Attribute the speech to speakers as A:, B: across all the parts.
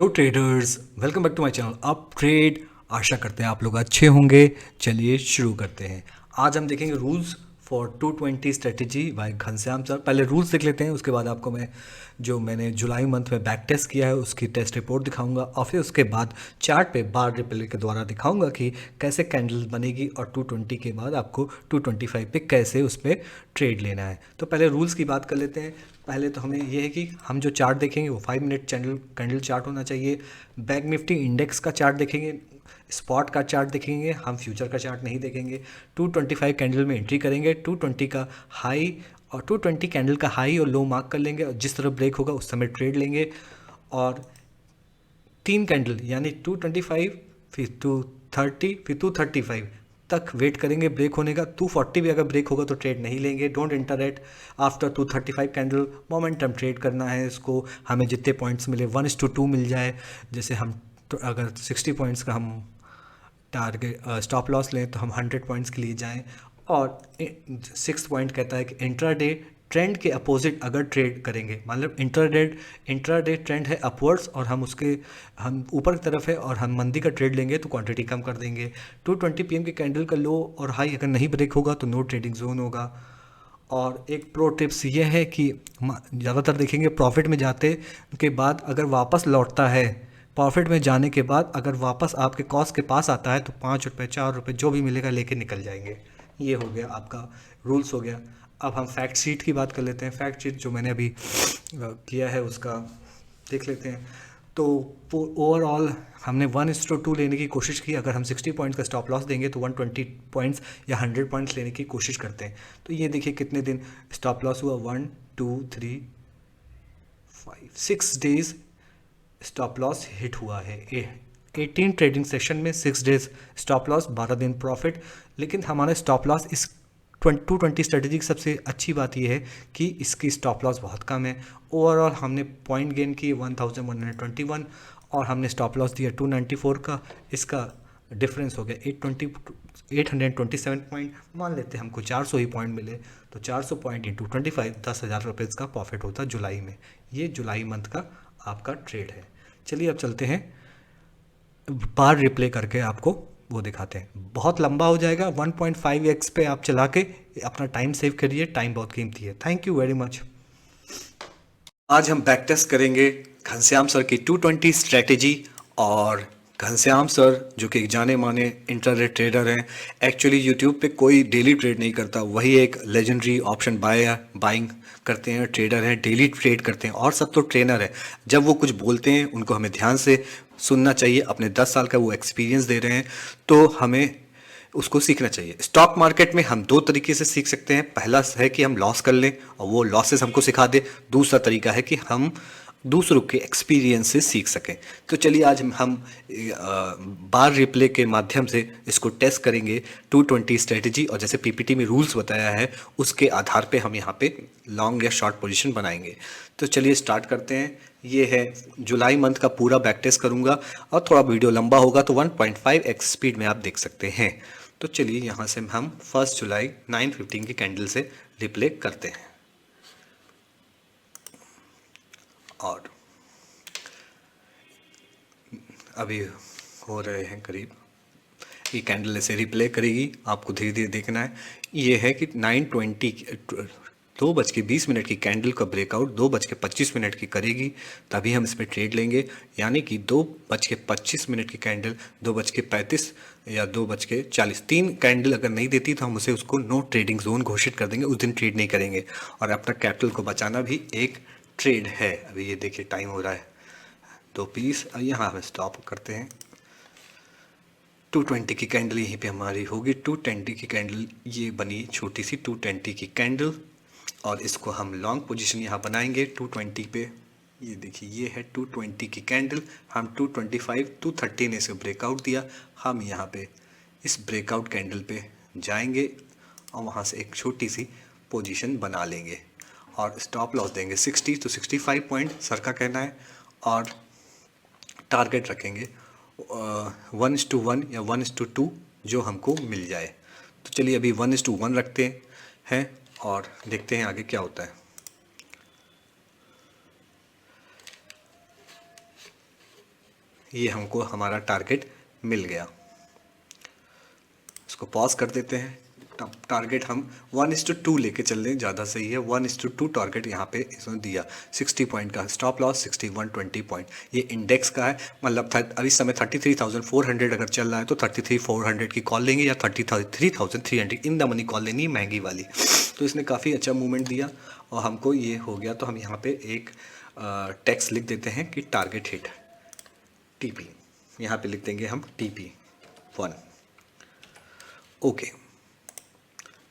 A: Hello traders, welcome back to my channel up trade. आशा करते हैं आप लोग अच्छे होंगे। चलिए शुरू करते हैं। आज हम देखेंगे rules for 220 strategy by Ghanshyam sir. पहले रूल्स देख लेते हैं, उसके बाद आपको मैंने जुलाई मंथ में बैक टेस्ट किया है उसकी टेस्ट रिपोर्ट दिखाऊंगा, और फिर उसके बाद चार्ट पे बार रिप्ले के द्वारा दिखाऊंगा कि कैसे कैंडल बनेगी और 220 के बाद आपको 225 पे कैसे उस पर ट्रेड लेना है। तो पहले रूल्स की बात कर लेते हैं। पहले तो हमें यह है कि हम जो चार्ट देखेंगे वो 5 मिनट कैंडल चार्ट होना चाहिए। बैंक निफ्टी इंडेक्स का चार्ट देखेंगे, स्पॉट का चार्ट देखेंगे, हम फ्यूचर का चार्ट नहीं देखेंगे। 225 कैंडल में एंट्री करेंगे, 220 का हाई और 220 कैंडल का हाई और लो मार्क कर लेंगे, और जिस तरह ब्रेक होगा उस समय ट्रेड लेंगे। और 3 कैंडल यानी 225, फिर 230, फिर 235 तक वेट करेंगे ब्रेक होने का। 240 भी अगर ब्रेक होगा तो ट्रेड नहीं लेंगे। Don't enter at after 235 candle. Momentum trade करना है इसको। हमें जितने पॉइंट्स मिले 1:2 मिल जाए। जैसे हम तो अगर 60 पॉइंट्स का हम टारगेट स्टॉप लॉस लें तो हम 100 पॉइंट्स के लिए जाएं। और 6 पॉइंट कहता है कि इंट्राडे ट्रेंड के अपोजिट अगर ट्रेड करेंगे, मतलब इंट्राडे ट्रेंड है अपवर्ड्स और हम ऊपर की तरफ है और हम मंदी का ट्रेड लेंगे तो क्वांटिटी कम कर देंगे। 2:20 PM के कैंडल का लो और हाई अगर नहीं ब्रेक होगा तो नो ट्रेडिंग जोन होगा। और एक प्रो टिप्स ये है कि ज़्यादातर देखेंगे प्रॉफिट में जाते के बाद अगर वापस लौटता है, प्रॉफिट में जाने के बाद अगर वापस आपके कॉस्ट के पास आता है तो 5 रुपये 4 रुपये जो भी मिलेगा लेके निकल जाएंगे। ये हो गया आपका रूल्स हो गया। अब हम फैक्ट शीट की बात कर लेते हैं। फैक्ट शीट जो मैंने अभी किया है उसका देख लेते हैं। तो ओवरऑल हमने 1:2 लेने की कोशिश की। अगर हम 60 पॉइंट्स का स्टॉप लॉस देंगे तो 120 पॉइंट्स या 100 पॉइंट्स लेने की कोशिश करते हैं। तो ये देखिए कितने दिन स्टॉप लॉस हुआ, 1 2 3 5 6 डेज स्टॉप लॉस हिट हुआ है। 18 ट्रेडिंग सेशन में 6 डेज स्टॉप लॉस, 12 दिन प्रॉफिट। लेकिन हमारा स्टॉप लॉस इस 220 स्ट्रेटेजी की सबसे अच्छी बात यह है कि इसकी स्टॉप लॉस बहुत कम है। ओवरऑल हमने पॉइंट गेन किए 1121 और हमने स्टॉप लॉस दिया 294 का। इसका डिफरेंस हो गया 827 पॉइंट। मान लेते हैं हमको 400 ही पॉइंट मिले तो 400 पॉइंट इंटू 25, 10,000 रुपये का प्रॉफिट होता जुलाई में। ये जुलाई मंथ का आपका ट्रेड है। चलिए अब चलते हैं, बार रिप्ले करके आपको वो दिखाते हैं। बहुत लंबा हो जाएगा, 1.5x पे आप चला के अपना टाइम सेव करिए, टाइम बहुत कीमती है। Thank you very much. आज हम बैक टेस्ट करेंगे घनश्याम सर की 220 स्ट्रेटेजी। और घनश्याम सर जो कि एक जाने माने इंटरनेट ट्रेडर हैं। एक्चुअली यूट्यूब पे कोई डेली ट्रेड नहीं करता, वही एक लेजेंडरी ऑप्शन बाइंग करते हैं, ट्रेडर हैं, डेली ट्रेड करते हैं, और सब तो ट्रेनर है। जब वो कुछ बोलते हैं उनको हमें ध्यान से सुनना चाहिए। अपने 10 साल का वो एक्सपीरियंस दे रहे हैं तो हमें उसको सीखना चाहिए। स्टॉक मार्केट में हम दो तरीके से सीख सकते हैं। पहला है कि हम लॉस कर लें और वो लॉसेस हमको सिखा दे। दूसरा तरीका है कि हम दूसरों के एक्सपीरियंस से सीख सकें। तो चलिए आज हम बार रिप्ले के माध्यम से इसको टेस्ट करेंगे 220 स्ट्रेटेजी, और जैसे पीपीटी में रूल्स बताया है उसके आधार पे हम यहाँ पे लॉन्ग या शॉर्ट पोजीशन बनाएंगे। तो चलिए स्टार्ट करते हैं। ये है जुलाई मंथ का पूरा बैक टेस्ट करूँगा, और थोड़ा वीडियो लंबा होगा तो 1.5x स्पीड में आप देख सकते हैं। तो चलिए यहाँ से हम 1 जुलाई 9:15 की कैंडल से रिप्ले करते हैं। और अभी हो रहे हैं करीब, ये कैंडल ऐसे रिप्ले करेगी, आपको धीरे धीरे देखना है। ये है कि 9:20 2:20 की कैंडल का ब्रेकआउट 2:25 की करेगी, तभी हम इस पर ट्रेड लेंगे। यानी कि 2:25 की कैंडल 2:35 या 2:40, 3 कैंडल अगर नहीं देती तो हम उसको नो ट्रेडिंग जोन घोषित कर देंगे, उस दिन ट्रेड नहीं करेंगे। और अपना कैपिटल को बचाना भी एक ट्रेड है। अभी ये देखिए टाइम हो रहा है 2:20। यहाँ हम स्टॉप करते हैं। 220 की कैंडल यहीं पे हमारी होगी। 220 की कैंडल ये बनी छोटी सी 220 की कैंडल, और इसको हम लॉन्ग पोजीशन यहाँ बनाएंगे 220 पे। ये देखिए ये है 220 की कैंडल। हम 225 230 ने इसे ब्रेकआउट दिया, हम यहाँ पे इस ब्रेकआउट कैंडल पे जाएंगे और वहाँ से एक छोटी सी पोजीशन बना लेंगे और स्टॉप लॉस देंगे 60 to 65 पॉइंट सर का कहना है। और टारगेट रखेंगे 1:1 या 1:2 जो हमको मिल जाए। तो चलिए अभी 1:1 रखते हैं और देखते हैं आगे क्या होता है। ये हमको हमारा टारगेट मिल गया। इसको पॉज कर देते हैं। टारगेट हम 1:2 लेके चल रहे हैं, ज़्यादा सही है। 1:2 टारगेट यहाँ पे इसने दिया। 60 पॉइंट का स्टॉप लॉस 6120 पॉइंट। ये इंडेक्स का है, मतलब अभी समय 33,400 अगर चल रहा है तो 33,400 की कॉल लेंगे या 33,300 इन द मनी कॉल लेनी है, महंगी वाली। तो इसने काफ़ी अच्छा मूवमेंट दिया और हमको ये हो गया। तो हम यहाँ पे एक टेक्स्ट लिख देते हैं कि टारगेट हिट टीपी। यहाँ पे लिख देंगे हम टीपी 1। ओके,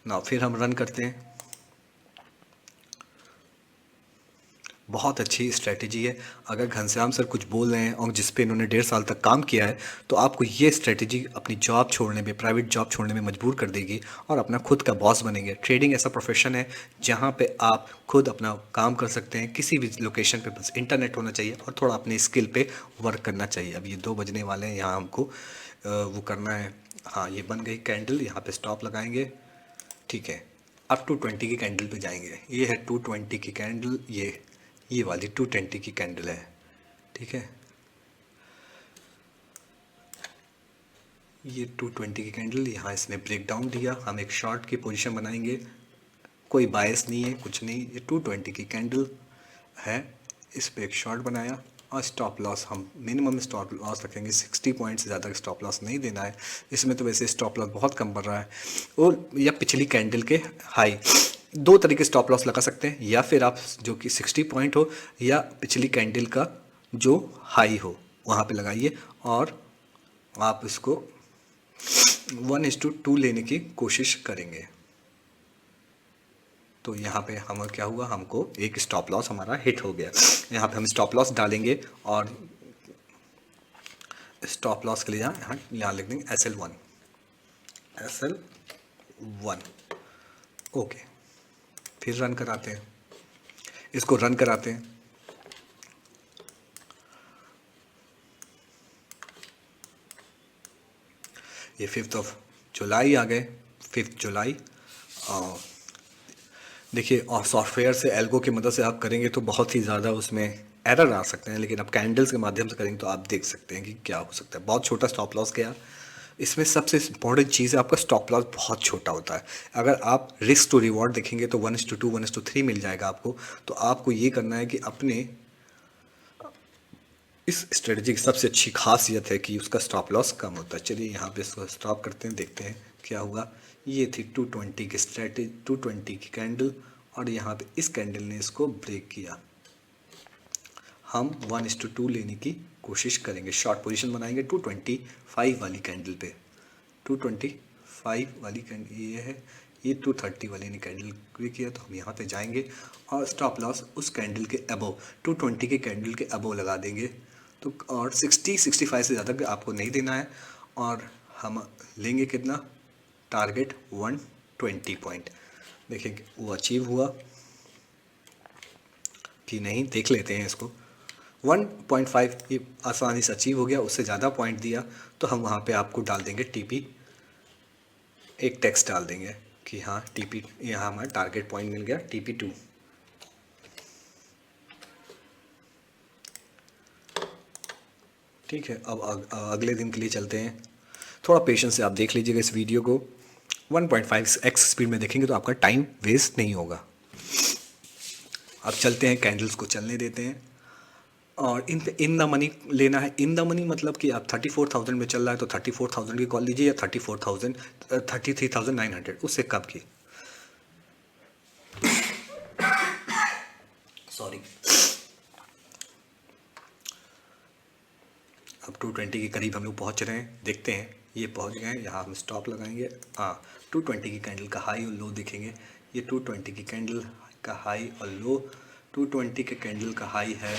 A: ना फिर हम रन करते हैं। बहुत अच्छी स्ट्रेटजी है। अगर घनश्याम सर कुछ बोल रहे हैं और जिस पे इन्होंने 1.5 साल तक काम किया है, तो आपको ये स्ट्रेटजी अपनी जॉब छोड़ने में, प्राइवेट जॉब छोड़ने में मजबूर कर देगी और अपना खुद का बॉस बनेंगे। ट्रेडिंग ऐसा प्रोफेशन है जहाँ पे आप खुद अपना काम कर सकते हैं किसी भी लोकेशन पे, बस इंटरनेट होना चाहिए और थोड़ा अपनी स्किल पे वर्क करना चाहिए। अब ये 2 बजने वाले हैं, यहाँ हमको वो करना है। हाँ, ये बन गई कैंडल, यहाँ पे स्टॉप लगाएंगे। ठीक है, अब 220 की कैंडल पे जाएंगे। ये है 220 की कैंडल, ये वाली 220 की कैंडल है। ठीक है, ये 220 की कैंडल, यहाँ इसने ब्रेक डाउन दिया। हम एक शॉर्ट की पोजीशन बनाएंगे, कोई बायस नहीं है, कुछ नहीं। ये 220 की कैंडल है, इस पर एक शॉर्ट बनाया और स्टॉप लॉस हम मिनिमम स्टॉप लॉस रखेंगे। 60 पॉइंट से ज़्यादा स्टॉप लॉस नहीं देना है। इसमें तो वैसे स्टॉप लॉस बहुत कम बढ़ रहा है। और या पिछली कैंडल के हाई, 2 तरीके स्टॉप लॉस लगा सकते हैं, या फिर आप जो कि 60 पॉइंट हो या पिछली कैंडल का जो हाई हो वहाँ पे लगाइए और आप इसको 1:2 लेने की कोशिश करेंगे। तो यहाँ पे हम क्या हुआ, हमको एक स्टॉप लॉस हमारा हिट हो गया। यहाँ पे हम स्टॉप लॉस डालेंगे और स्टॉप लॉस के लिए यहाँ लिख देंगे SL1। ओके, फिर रन कराते हैं, इसको रन कराते हैं। ये 5 जुलाई आ गए, 5 जुलाई। और देखिए, और सॉफ्टवेयर से एल्गो की मदद से आप करेंगे तो बहुत ही ज़्यादा उसमें एरर आ सकते हैं, लेकिन आप कैंडल्स के माध्यम से करेंगे तो आप देख सकते हैं कि क्या हो सकता है। बहुत छोटा स्टॉप लॉस गया। इसमें सबसे इम्पोर्टेंट चीज़ है, आपका स्टॉप लॉस बहुत छोटा होता है। अगर आप रिस्क टू रिवॉर्ड देखेंगे तो 1:2 1:3 मिल जाएगा आपको। तो आपको ये करना है कि अपने इस स्ट्रेटजी की सबसे अच्छी खासियत है कि उसका स्टॉप लॉस कम होता है। चलिए यहाँ पे इसको स्टॉप करते हैं, देखते हैं क्या हुआ। ये थी 220 की स्ट्रेटजी, 220 की कैंडल, और यहाँ पे इस कैंडल ने इसको ब्रेक किया। हम 1:2 लेने की कोशिश करेंगे, शॉर्ट पोजीशन बनाएंगे 225 वाली कैंडल पे। 225 वाली कैंडल ये है, ये 230 वाली ने कैंडल भी किया, तो हम यहाँ पे जाएंगे और स्टॉप लॉस उस कैंडल के अबव, 220 के कैंडल के अबव लगा देंगे। तो और 65 से ज़्यादा आपको नहीं देना है। और हम लेंगे कितना, टारगेट 120 पॉइंट। देखिए वो अचीव हुआ कि नहीं, देख लेते हैं इसको। 1.5 ये आसानी से अचीव हो गया। उससे ज़्यादा पॉइंट दिया तो हम वहाँ पे आपको डाल देंगे टीपी, एक टेक्स्ट डाल देंगे कि हाँ टीपी, यहाँ हमारा टारगेट पॉइंट मिल गया TP2। ठीक है, अब अगले दिन के लिए चलते हैं। थोड़ा पेशेंस से आप देख लीजिएगा इस वीडियो को। 1.5x स्पीड में देखेंगे तो आपका टाइम वेस्ट नहीं होगा। अब चलते हैं, कैंडल्स को चलने देते हैं और इन द मनी लेना है। इन द मनी मतलब कि आप 34,000 में चल रहा है तो 34,000 की कॉल लीजिए, या 33,900 उससे कम की। सॉरी, अब 220 के करीब हम लोग पहुंच रहे हैं, देखते हैं। ये पहुंच गए हैं, यहाँ हम स्टॉप लगाएंगे। हाँ, 220 की कैंडल का हाई और लो देखेंगे। ये 220 की कैंडल का हाई और लो, 220 के कैंडल का हाई है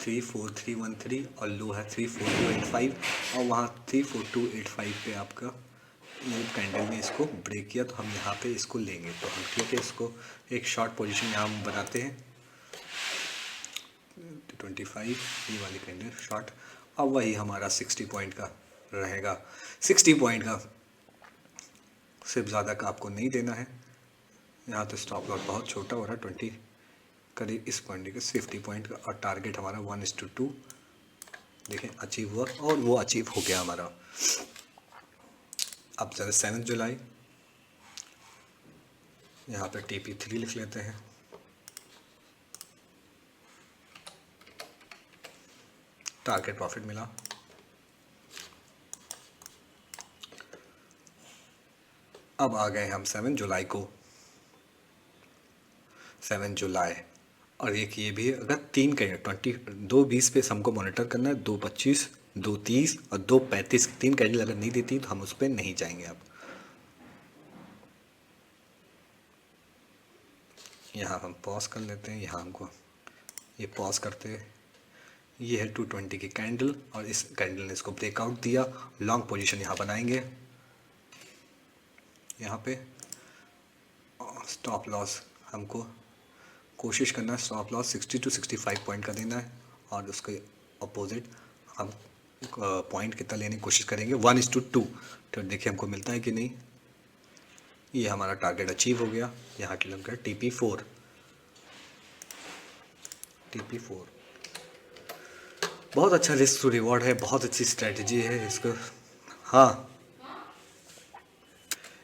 A: 34313 और लो है 34285, और वहाँ 34285 पे आपका ये कैंडल ने इसको ब्रेक किया, तो हम यहाँ पे इसको लेंगे। तो हम ठीक है, इसको एक शॉर्ट पोजीशन यहाँ हम बनाते हैं 25, ये वाली कैंडल शॉर्ट। अब वही हमारा 60 पॉइंट का रहेगा। 60 पॉइंट का सिर्फ ज़्यादा का आपको नहीं देना है। यहाँ तो स्टॉप लॉस बहुत छोटा हो रहा है, 20 करीब इस पॉइंट का 50 पॉइंट का, और टारगेट हमारा 1:2 देखें अचीव हुआ और वो अचीव हो गया हमारा। अब चले 7 जुलाई, यहाँ पे TP3 लिख लेते हैं। टारगेट प्रॉफिट मिला। अब आ गए हम 7 जुलाई को, 7 जुलाई, और एक ये भी अगर 3 कैंडल 2:20 पे हमको मॉनिटर करना है, 2:25, 2:30 और 2:35, 3 कैंडल अगर नहीं देती तो हम उस पर नहीं जाएंगे। अब यहाँ हम पॉज कर लेते हैं, यहाँ हमको ये पॉज करते हैं। ये है 220 की कैंडल और इस कैंडल ने इसको ब्रेकआउट दिया। लॉन्ग पोजीशन यहाँ बनाएंगे, यहाँ पे स्टॉप लॉस हमको कोशिश करना है, स्टॉप लॉस 60 to 65 पॉइंट का देना है और उसके अपोजिट हम पॉइंट कितना लेने की कोशिश करेंगे, 1:2। तो देखिए हमको मिलता है कि नहीं। ये हमारा टारगेट अचीव हो गया। यहाँ की लग TP4, TP4 बहुत अच्छा रिस्क टू रिवॉर्ड है, बहुत अच्छी स्ट्रेटजी है इसको। हाँ,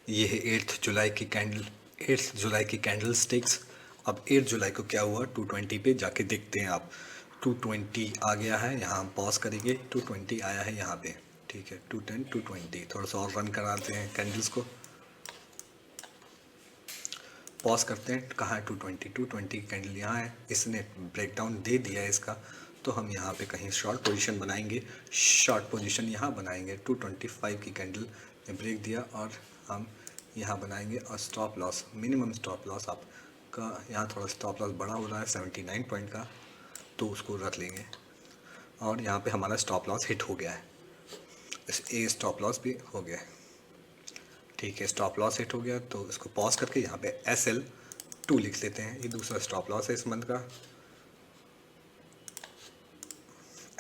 A: ये है 8 जुलाई की कैंडल, 8 जुलाई की कैंडल स्टिक्स। अब 8 जुलाई को क्या हुआ, 220 पे जाके देखते हैं आप। 220 आ गया है, यहाँ हम पॉज करेंगे। 220 आया है यहाँ पे, ठीक है। 210, 220 थोड़ा सा और रन कराते हैं कैंडल्स को, पॉज करते हैं। कहाँ है 220, 220 की कैंडल यहाँ है, इसने ब्रेकडाउन दे दिया है इसका, तो हम यहाँ पे कहीं शॉर्ट पोजीशन बनाएंगे। शॉर्ट पोजीशन यहाँ बनाएंगे। 225 की कैंडल ने ब्रेक दिया और हम यहाँ बनाएंगे। और stop loss, minimum stop loss आपका, यहाँ थोड़ा स्टॉप लॉस बड़ा हो रहा है 79 पॉइंट का, तो उसको रख लेंगे। और यहाँ पे हमारा स्टॉप लॉस हिट हो गया है, ये स्टॉप लॉस भी हो गया है, ठीक है। स्टॉप लॉस हिट हो गया तो इसको पॉज करके यहाँ पे SL2 लिख लेते हैं। ये दूसरा स्टॉप लॉस है इस मंथ का,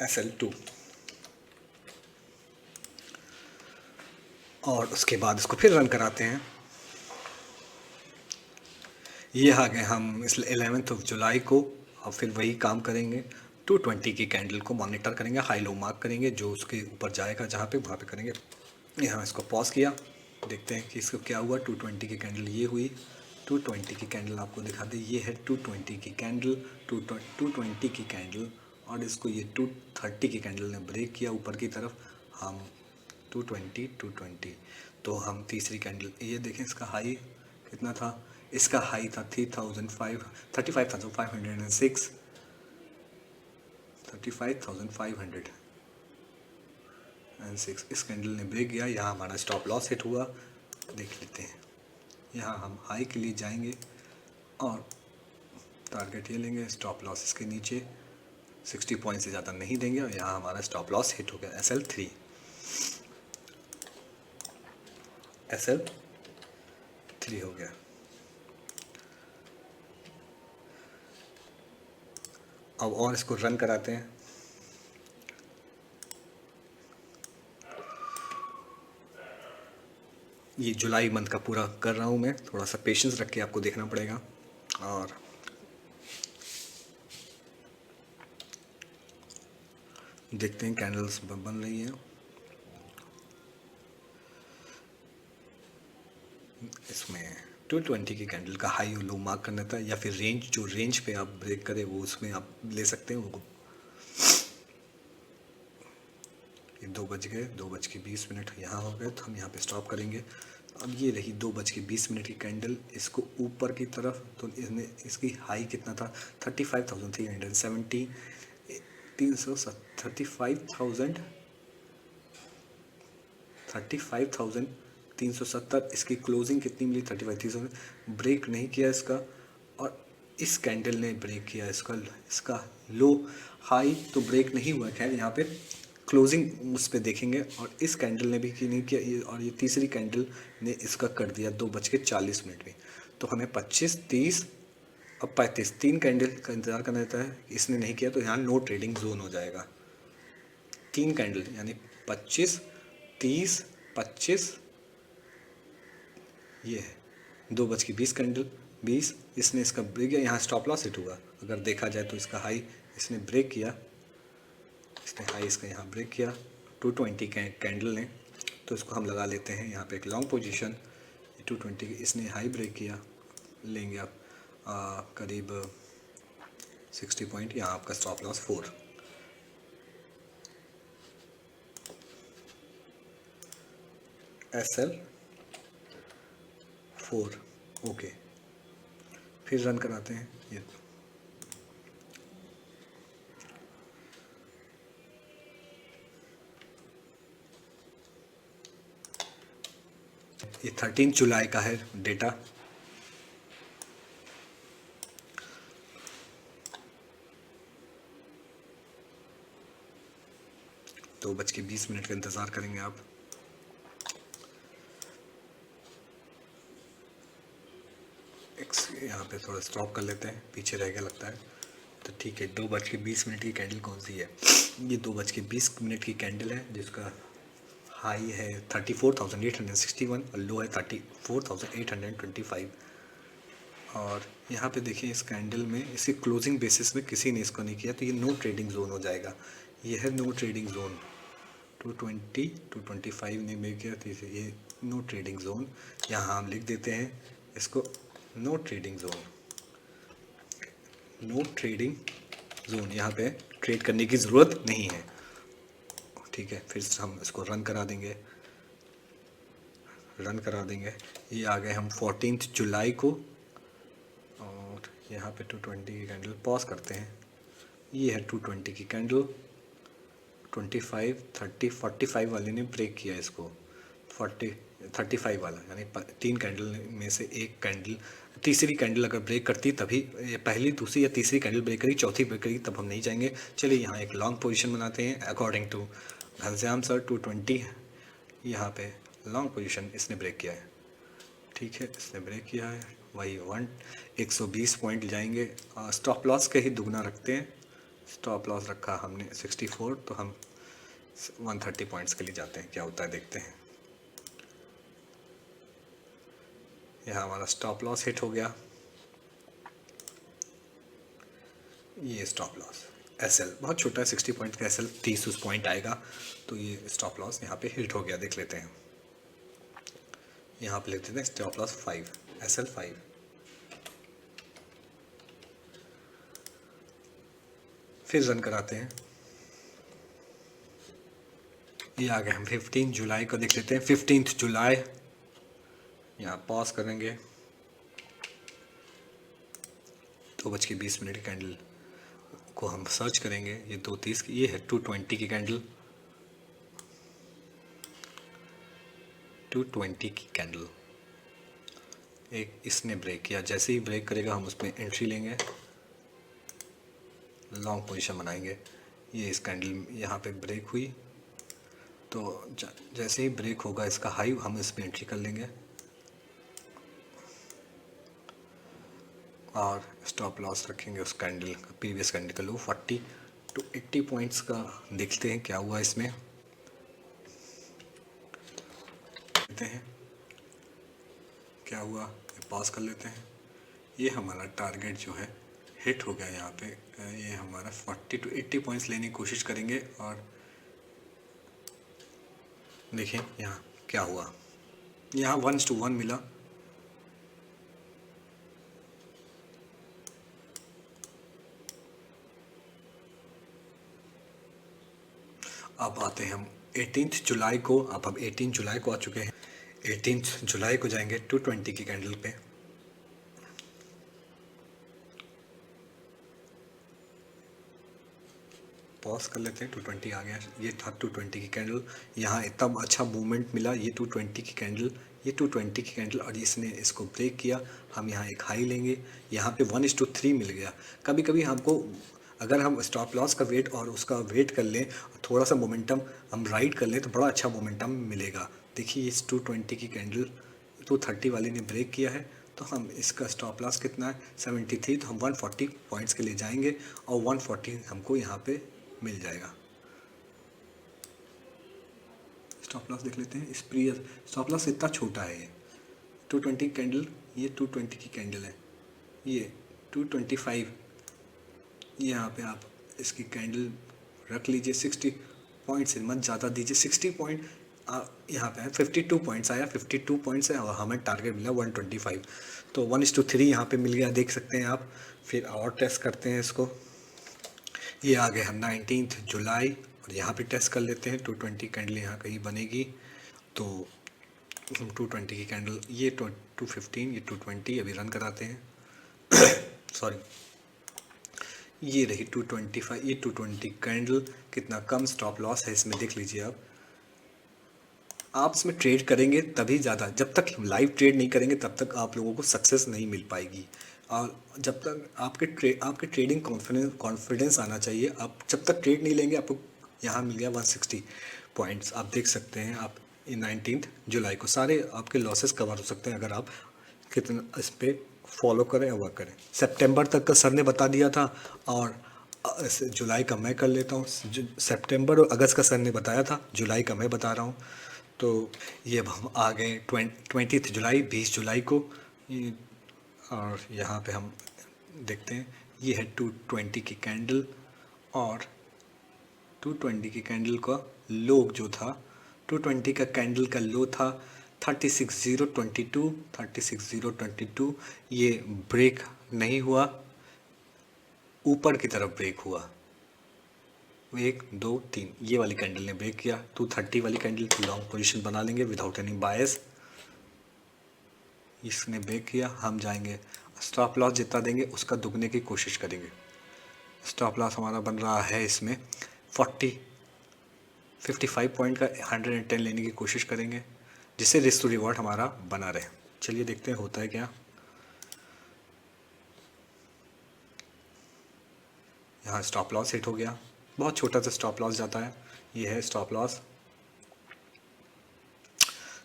A: SL2। और उसके बाद इसको फिर रन कराते हैं। ये आ गए हम इस 11 जुलाई को, और फिर वही काम करेंगे। 220 की कैंडल को मॉनिटर करेंगे, हाई लो मार्क करेंगे, जो उसके ऊपर जाएगा जहाँ पे वहाँ पे करेंगे। यहाँ इसको पॉज किया, देखते हैं कि इसको क्या हुआ। 220 की कैंडल ये हुई। 220 की कैंडल आपको दिखा दी, ये है 220 की कैंडल, 220 की कैंडल। और इसको ये 230 की कैंडल ने ब्रेक किया ऊपर की तरफ। हम 220 तो हम तीसरी कैंडल, ये देखें इसका हाई कितना था। इसका हाई था 35,506, 35,506। इस कैंडल ने ब्रेक किया, यहाँ हमारा स्टॉप लॉस हिट हुआ। देख लेते हैं, यहाँ हम हाई के लिए जाएंगे और टारगेट ये लेंगे। स्टॉप लॉस इसके नीचे 60 पॉइंट से ज़्यादा नहीं देंगे, और यहाँ हमारा स्टॉप लॉस हिट हो गया। SL3, SL3 हो गया। अब और इसको रन कराते हैं। ये जुलाई मंथ का पूरा कर रहा हूँ मैं, थोड़ा सा पेशेंस रख के आपको देखना पड़ेगा। और देखते हैं कैंडल्स बन रही हैं। इसमें 220 की कैंडल का हाई लो मार्क करना था, या फिर रेंज, जो रेंज पे आप ब्रेक करें वो उसमें आप ले सकते हैं वो। ये 2:20 यहाँ हो गए, तो हम यहाँ पे स्टॉप करेंगे। अब ये रही 2:20 की कैंडल, इसको ऊपर की तरफ, तो इसने इसकी हाई कितना था 35,370, 35,370। इसकी क्लोजिंग कितनी मिली 35,300, ब्रेक नहीं किया इसका। और इस कैंडल ने ब्रेक किया इसका लो। हाई तो ब्रेक नहीं हुआ, खैर यहाँ पे क्लोजिंग उस पर देखेंगे। और इस कैंडल ने भी नहीं किया, और ये तीसरी कैंडल ने इसका कर दिया 2:40 में। तो हमें 25, 30 और 35, 3 कैंडल का इंतज़ार करना रहता है। इसने नहीं किया तो यहाँ नो ट्रेडिंग जोन हो जाएगा। 3 कैंडल यानी 25, 30, 25, ये है 2:20 कैंडल 20। इसने इसका ब्रेक किया, यहाँ स्टॉप लॉस हिट हुआ। अगर देखा जाए तो इसका हाई इसने ब्रेक किया, इसने हाई इसका यहाँ ब्रेक किया 220 कैंडल ने, तो इसको हम लगा लेते हैं यहाँ पे एक लॉन्ग पोजीशन। 220 की इसने हाई ब्रेक किया, लेंगे आप करीब 60 पॉइंट। यहाँ आपका स्टॉप लॉस 4। SL 4 okay. फिर रन कराते हैं ये 13 जुलाई का है डेटा। तो 2:20 का इंतज़ार करेंगे आप। यहाँ पे थोड़ा स्टॉप कर लेते हैं, पीछे रह गया लगता है। तो ठीक है, 2:20 की कैंडल कौन सी है? ये 2:20 की कैंडल है, जिसका हाई है 34,861 और लो है 34,825। और यहाँ पे देखिए इस कैंडल में इसकी क्लोजिंग बेसिस में किसी ने इसको नहीं किया, तो ये नो ट्रेडिंग जोन हो जाएगा। ये है नो ट्रेडिंग जोन। 225 ने मेक किया, तो ये नो ट्रेडिंग जोन। यहाँ हम लिख देते हैं इसको no trading zone. No trading zone, यहाँ पे ट्रेड करने की ज़रूरत नहीं है। ठीक है, फिर हम इसको रन करा देंगे। ये आ गए हम 14 जुलाई को, और यहाँ पे 220 की कैंडल पॉज करते हैं। ये है 220 की कैंडल। 25, 30, 45 वाले ने ब्रेक किया इसको। 35 वाला, यानी 3 कैंडल में से एक कैंडल, तीसरी कैंडल अगर ब्रेक करती तभी, पहली, दूसरी या तीसरी कैंडल ब्रेक करी, चौथी ब्रेक करी, तब हम नहीं जाएंगे। चलिए यहाँ एक लॉन्ग पोजीशन बनाते हैं अकॉर्डिंग टू घनश्याम सर। 220 यहाँ पे लॉन्ग पोजीशन इसने ब्रेक किया है। ठीक है, इसने ब्रेक किया है, वही 120 पॉइंट जाएंगे। स्टॉप लॉस का ही दुगना रखते हैं। स्टॉप लॉस रखा हमने 64, तो हम 130 पॉइंट्स के लिए जाते हैं, क्या होता है देखते हैं। यहाँ हमारा स्टॉप लॉस हिट हो गया। ये स्टॉप लॉस SL बहुत छोटा है, 60 पॉइंट का SL 30 पॉइंट आएगा, तो ये स्टॉप लॉस यहाँ पे हिट हो गया। देख लेते हैं, यहाँ पे लिख देते हैं स्टॉप लॉस 5, SL 5। फिर रन कराते हैं। ये आ गए हम 15 जुलाई को देख लेते हैं। 15 जुलाई यहाँ पॉज करेंगे। 2:20 की कैंडल को हम सर्च करेंगे। ये 2:30 की, ये है 220 की कैंडल। 220 की कैंडल एक इसने ब्रेक किया। जैसे ही ब्रेक करेगा हम उस पर एंट्री लेंगे, लॉन्ग पोजीशन बनाएंगे। ये इस कैंडल यहाँ पे ब्रेक हुई, तो जैसे ही ब्रेक होगा इसका हाई, हम इस पर एंट्री कर लेंगे। और स्टॉप लॉस रखेंगे उस कैंडल का, प्रीवियस कैंडल का लो 40 to 80 पॉइंट्स का। देखते हैं क्या हुआ इसमें। देखते हैं क्या हुआ, पास कर लेते हैं। ये हमारा टारगेट जो है हिट हो गया यहाँ पे। ये हमारा 40 to 80 पॉइंट्स लेने की कोशिश करेंगे। और देखिए यहाँ क्या हुआ, यहाँ 1:1 मिला। अब आते हैं हम 18 जुलाई को। अब हम 18 जुलाई को आ चुके हैं। 18 जुलाई को जाएंगे 220 की कैंडल पे। पॉज कर लेते हैं। 220 आ गया, ये था 220 की कैंडल। यहाँ इतना अच्छा मूवमेंट मिला, ये 220 की कैंडल, ये 220 की कैंडल, और इसने इसको ब्रेक किया। हम यहाँ एक हाई लेंगे। यहाँ पे 1:3 मिल गया। कभी कभी हमको अगर हम स्टॉप लॉस का वेट और उसका वेट कर लें, थोड़ा सा मोमेंटम हम राइड कर लें, तो बड़ा अच्छा मोमेंटम मिलेगा। देखिए इस 220 की कैंडल 230 वाले ने ब्रेक किया है, तो हम इसका स्टॉप लॉस कितना है 73, तो हम 140 पॉइंट्स के लिए जाएंगे और 140 हमको यहाँ पे मिल जाएगा। स्टॉप लॉस देख लेते हैं। इस प्रियर स्टॉप लॉस इतना छोटा है, ये 220 कैंडल, ये 220 की कैंडल है, ये 225। यहाँ पे आप इसकी कैंडल रख लीजिए। 60 पॉइंट से मत ज़्यादा दीजिए। 60 पॉइंट यहाँ पे है, 52 पॉइंट्स आया, 52 पॉइंट्स है और हमें टारगेट मिला 125, तो 1:3 यहाँ पे मिल गया, देख सकते हैं आप। फिर और टेस्ट करते हैं इसको। ये आ गए हम 19 जुलाई और यहाँ पे टेस्ट कर लेते हैं। 220 कैंडल यहाँ कहीं बनेगी, तो हम 220 की कैंडल, ये 215, ये 220 अभी रन कराते हैं। सॉरी, ये रही 225, ये 220 कैंडल। कितना कम स्टॉप लॉस है इसमें देख लीजिए आप इसमें ट्रेड करेंगे तभी ज़्यादा, जब तक लाइव ट्रेड नहीं करेंगे तब तक आप लोगों को सक्सेस नहीं मिल पाएगी। और जब तक आपके ट्रेडिंग कॉन्फिडेंस आना चाहिए। आप जब तक ट्रेड नहीं लेंगे, आपको यहाँ मिल गया 160 पॉइंट्स, आप देख सकते हैं। आप 19 जुलाई को सारे आपके लॉसेस कवर हो सकते हैं अगर आप कितना इस पर फॉलो करें और वर्क करें। सितंबर तक का सर ने बता दिया था और जुलाई का मैं कर लेता हूँ। सितंबर और अगस्त का सर ने बताया था, जुलाई का मैं बता रहा हूँ। तो ये अब हम आ गए 20 जुलाई, 20 जुलाई को। और यहाँ पे हम देखते हैं, ये है 220 की कैंडल और 220 की कैंडल का लो जो था, 220 का कैंडल का लो था 36,022, 36,022। ये ब्रेक नहीं हुआ, ऊपर की तरफ ब्रेक हुआ। 1 2 3, ये वाली कैंडल ने ब्रेक किया। 230 वाली कैंडल की लॉन्ग पोजीशन बना लेंगे विदाउट एनी बायस। इसने ब्रेक किया, हम जाएंगे स्टॉप लॉस जितना देंगे उसका दुगने की कोशिश करेंगे। स्टॉप लॉस हमारा बन रहा है इसमें 55 पॉइंट का 110 लेने की कोशिश करेंगे, जिससे रिस्क टू रिवॉर्ड हमारा बना रहे। चलिए देखते हैं होता है क्या। यहाँ स्टॉप लॉस हिट हो गया, बहुत छोटा सा स्टॉप लॉस जाता है, ये है स्टॉप लॉस।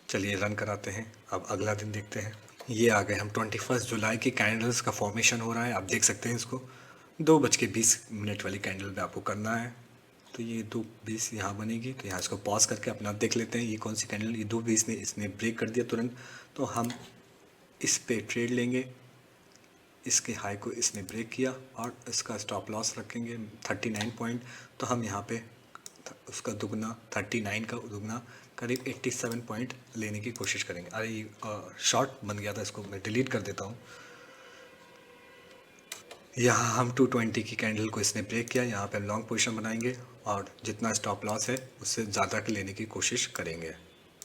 A: चलिए रन कराते हैं, अब अगला दिन देखते हैं। ये आ गए हम 21 जुलाई की कैंडल्स का फॉर्मेशन हो रहा है, आप देख सकते हैं इसको। 2:20 वाली कैंडल पे आपको करना है, तो ये 2:20 यहाँ बनेगी, तो यहाँ इसको पॉज करके अपना देख लेते हैं ये कौन सी कैंडल। ये 2:20 ने इसने ब्रेक कर दिया तुरंत, तो हम इस पे ट्रेड लेंगे। इसके हाई को इसने ब्रेक किया और इसका स्टॉप लॉस रखेंगे 39 पॉइंट, तो हम यहाँ पे उसका दुगना, 39 का दुगना करीब 87 पॉइंट लेने की कोशिश करेंगे। अरे ये शॉर्ट बन गया था, इसको मैं डिलीट कर देता हूँ। यहाँ हम 220 की कैंडल को इसने ब्रेक किया, यहाँ पे हम लॉन्ग पोजीशन बनाएंगे और जितना स्टॉप लॉस है उससे ज़्यादा के लेने की कोशिश करेंगे।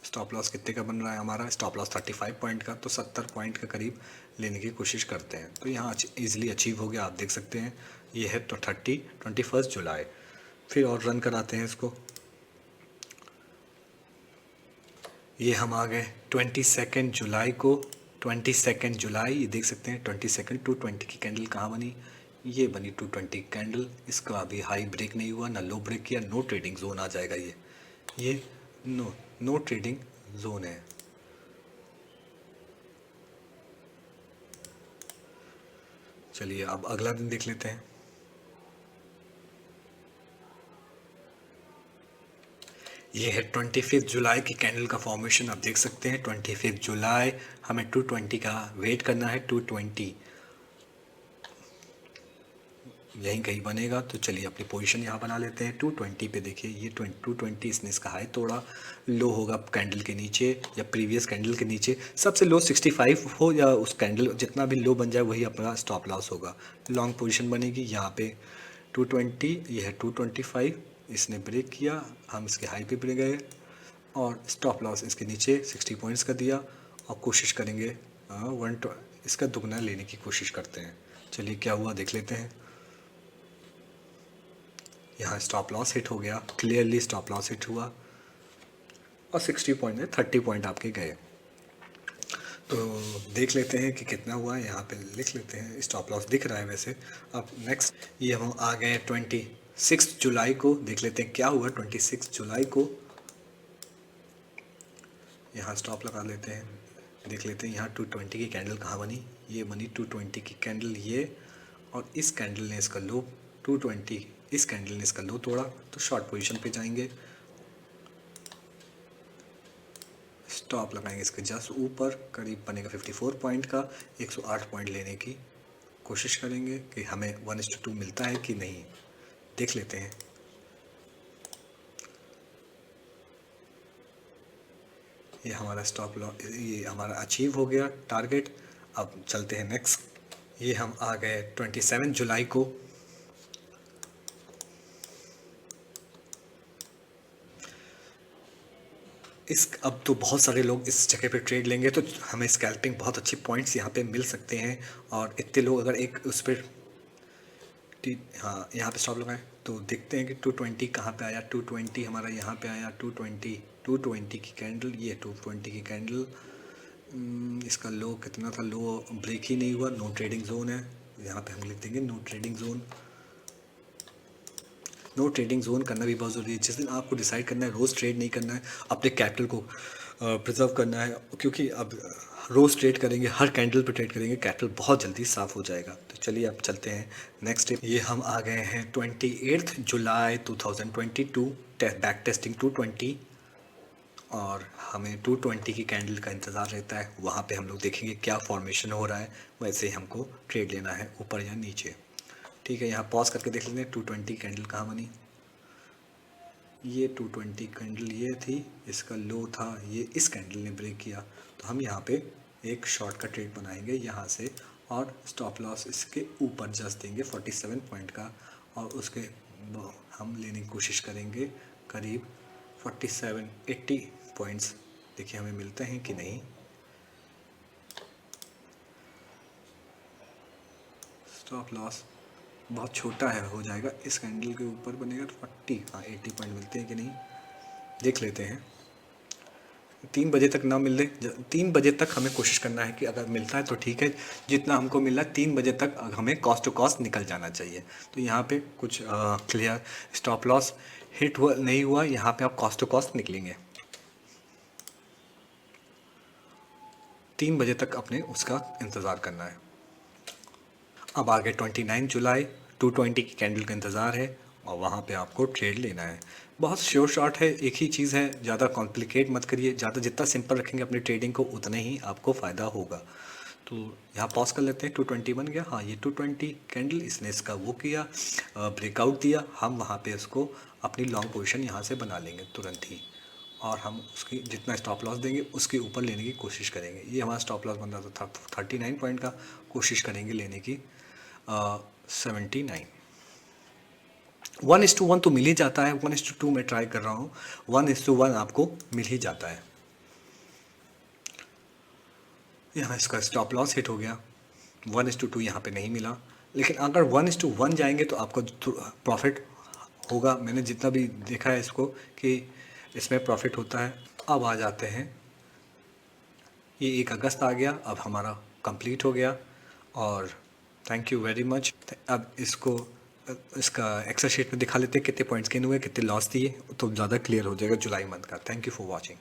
A: स्टॉप लॉस कितने का बन रहा है हमारा, स्टॉप लॉस 35 पॉइंट का, तो 70 पॉइंट के करीब लेने की कोशिश करते हैं। तो यहाँ ईजिली अचीव हो गया, आप देख सकते हैं। ये है तो 21 जुलाई। फिर और रन कराते हैं इसको। ये हम आ गए 22 जुलाई को। 22 जुलाई, ये देख सकते हैं 22 220 की कैंडल कहाँ बनी, ये बनी 220 कैंडल। इसका अभी हाई ब्रेक नहीं हुआ, ना लो ब्रेक किया, नो ट्रेडिंग जोन आ जाएगा ये नो ट्रेडिंग जोन है। चलिए अब अगला दिन देख लेते हैं। ये है 25 जुलाई की कैंडल का फॉर्मेशन, आप देख सकते हैं। 25 जुलाई हमें 220 का वेट करना है, 220 यहीं कहीं बनेगा। तो चलिए अपनी पोजीशन यहाँ बना लेते हैं 220 पे। देखिए ये 220 इसने इसका हाई तोड़ा, लो होगा कैंडल के नीचे या प्रीवियस कैंडल के नीचे। सबसे लो 65 हो या उस कैंडल जितना भी लो बन जाए वही अपना स्टॉप लॉस होगा। लॉन्ग पोजीशन बनेगी यहाँ पे 220, ये है 225, इसने ब्रेक किया, हम इसके हाई पे ब्रेक गए और स्टॉप लॉस इसके नीचे 60 पॉइंट्स का दिया और कोशिश करेंगे इसका दुगना लेने की कोशिश करते हैं। चलिए क्या हुआ देख लेते हैं। यहाँ स्टॉप लॉस हिट हो गया, क्लियरली स्टॉप लॉस हिट हुआ और 60 पॉइंट में 30 पॉइंट आपके गए। तो देख लेते हैं कि कितना हुआ, यहाँ पे लिख लेते हैं। स्टॉप लॉस दिख रहा है वैसे। अब नेक्स्ट ये हम आ गए 26 जुलाई को, देख लेते हैं क्या हुआ 26 जुलाई को। यहाँ स्टॉप लगा लेते हैं, देख लेते हैं यहाँ 220 की कैंडल कहाँ बनी, ये बनी 220 की कैंडल ये, और इस कैंडल ने इसका लो 220, इस कैंडल ने इसका लो तोड़ा, तो शॉर्ट पोजीशन पे जाएंगे। स्टॉप लगाएंगे इसके जस्ट ऊपर, करीब बनेगा 54 पॉइंट का। 108 पॉइंट लेने की कोशिश करेंगे कि हमें 1:2 मिलता है कि नहीं, देख लेते हैं। ये हमारा स्टॉप लॉस, ये हमारा अचीव हो गया टारगेट। अब चलते हैं नेक्स्ट। ये हम आ गए 27 जुलाई को। इस अब तो बहुत सारे लोग इस जगह पे ट्रेड लेंगे, तो हमें स्कैल्पिंग बहुत अच्छी पॉइंट्स यहाँ पे मिल सकते हैं। और इतने लोग अगर एक उस पर हाँ यहाँ पे स्टॉप लगाएं तो देखते हैं कि 220 कहाँ पे आया। 220 हमारा यहाँ पे आया। 220 की कैंडल, ये 220 की कैंडल। इसका लो कितना था, लो ब्रेक ही नहीं हुआ, नो ट्रेडिंग जोन है। यहाँ पे हम लिख देंगे no trading zone. No trading zone करना भी बहुत ज़रूरी है। जिस दिन आपको डिसाइड करना है रोज़ ट्रेड नहीं करना है, अपने कैपिटल को प्रिजर्व करना है, क्योंकि अब रोज़ ट्रेड करेंगे, हर कैंडल पे ट्रेड करेंगे, कैपिटल बहुत जल्दी साफ़ हो जाएगा। तो चलिए अब चलते हैं नेक्स्ट स्टेप। ये हम आ गए हैं 28 जुलाई 2022, बैक टेस्टिंग 220। और हमें 220 की कैंडल का इंतज़ार रहता है। वहाँ पे हम लोग देखेंगे क्या फॉर्मेशन हो रहा है, वैसे ही हमको ट्रेड लेना है ऊपर या नीचे। ठीक है, यहाँ पॉज करके देख लेते हैं 220 कैंडल कहाँ बनी। ये 220 कैंडल ये थी, इसका लो था, ये इस कैंडल ने ब्रेक किया, तो हम यहाँ पे एक शॉर्ट का ट्रेड बनाएंगे यहाँ से, और स्टॉप लॉस इसके ऊपर जस्ट देंगे 47 पॉइंट का, और उसके हम लेने की कोशिश करेंगे करीब 47-80 पॉइंट्स। देखिए हमें मिलते हैं कि नहीं। स्टॉप लॉस बहुत छोटा है, हो जाएगा, इस कैंडल के ऊपर बनेगा तो 80 पॉइंट मिलते हैं कि नहीं देख लेते हैं। 3 बजे तक ना मिले, 3 बजे तक हमें कोशिश करना है कि अगर मिलता है तो ठीक है, जितना हमको मिला 3 बजे तक हमें कॉस्ट टू कॉस्ट निकल जाना चाहिए। तो यहाँ पे कुछ क्लियर स्टॉप लॉस हिट हुआ नहीं हुआ, यहाँ पे आप कॉस्ट टू कॉस्ट निकलेंगे। 3 बजे तक अपने उसका इंतज़ार करना है। अब आगे 29 जुलाई 220 की कैंडल का इंतज़ार है, और वहाँ पे आपको ट्रेड लेना है। बहुत श्योर शॉट है, एक ही चीज़ है, ज़्यादा कॉम्प्लिकेट मत करिए। ज़्यादा जितना सिंपल रखेंगे अपनी ट्रेडिंग को, उतना ही आपको फ़ायदा होगा। तो यहाँ पॉज कर लेते हैं। 220 बन गया, हाँ ये 220 कैंडल, इसने इसका वो किया, ब्रेकआउट दिया, हम वहाँ पे इसको अपनी लॉन्ग पोजीशन यहाँ से बना लेंगे तुरंत ही, और हम उसकी जितना स्टॉप लॉस देंगे उसके ऊपर लेने की कोशिश करेंगे। ये हमारा स्टॉप लॉस बन रहा था 39 पॉइंट का, कोशिश करेंगे लेने की 79। 1:1 तो मिल ही जाता है, 1:2 मैं ट्राई कर रहा हूँ, 1:1 आपको मिल ही जाता है। यहाँ इसका स्टॉप लॉस हिट हो गया, 1:2 यहाँ पे नहीं मिला, लेकिन अगर 1:1 जाएंगे तो आपको प्रॉफिट होगा। मैंने जितना भी देखा है इसको कि इसमें प्रॉफिट होता है। अब आ जाते हैं, ये 1 अगस्त आ गया, अब हमारा कंप्लीट हो गया, और थैंक यू वेरी मच। अब इसको इसका एक्सेल शीट में दिखा लेते हैं कितने पॉइंट्स गेन हुए, कितने लॉस दिए, तो ज़्यादा क्लियर हो जाएगा जुलाई मंथ का। Thank you for watching.